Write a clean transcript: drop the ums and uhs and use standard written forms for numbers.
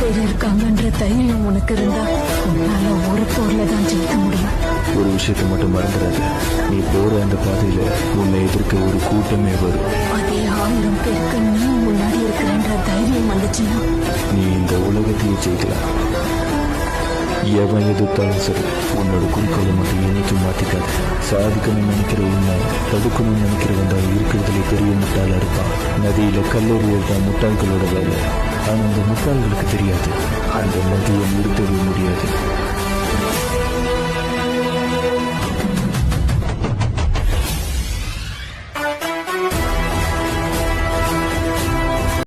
பேர் இருக்காங்கன்ற தைரியம் உனக்கு இருந்தா உன்னால ஒரு போர்ல தான் ஜெயிக்க முடியும். ஒரு விஷயத்தை மட்டும் மறந்துடாத, நீ போற அந்த பாதையில உன்னை எதிர்க்க ஒரு கூட்டமே வரும். அதே 1000 பேருக்கு நீ முன்னாடி இருக்கிறன்ற தைரியம் வந்துச்சுன்னா நீ இந்த உலகத்தையே ஜெயிக்கலாம். எவன் எதிர்த்தாலும் சரி, உன்னோட குறிக்கோளை மட்டும் என்னைக்கு மாத்திக்காது. சாதிக்கணும்னு நினைக்கிற உண்மை தடுக்கணும்னு நினைக்கிறவன் தான் இருக்கிறதுல பெரிய முட்டாளா இருப்பான். நதியில கல்லூரியில் தான் முட்டாள்களோட வேலை. ஆனா அந்த முட்டாள்களுக்கு தெரியாது, அந்த நதியை நிறுத்தவே முடியாது.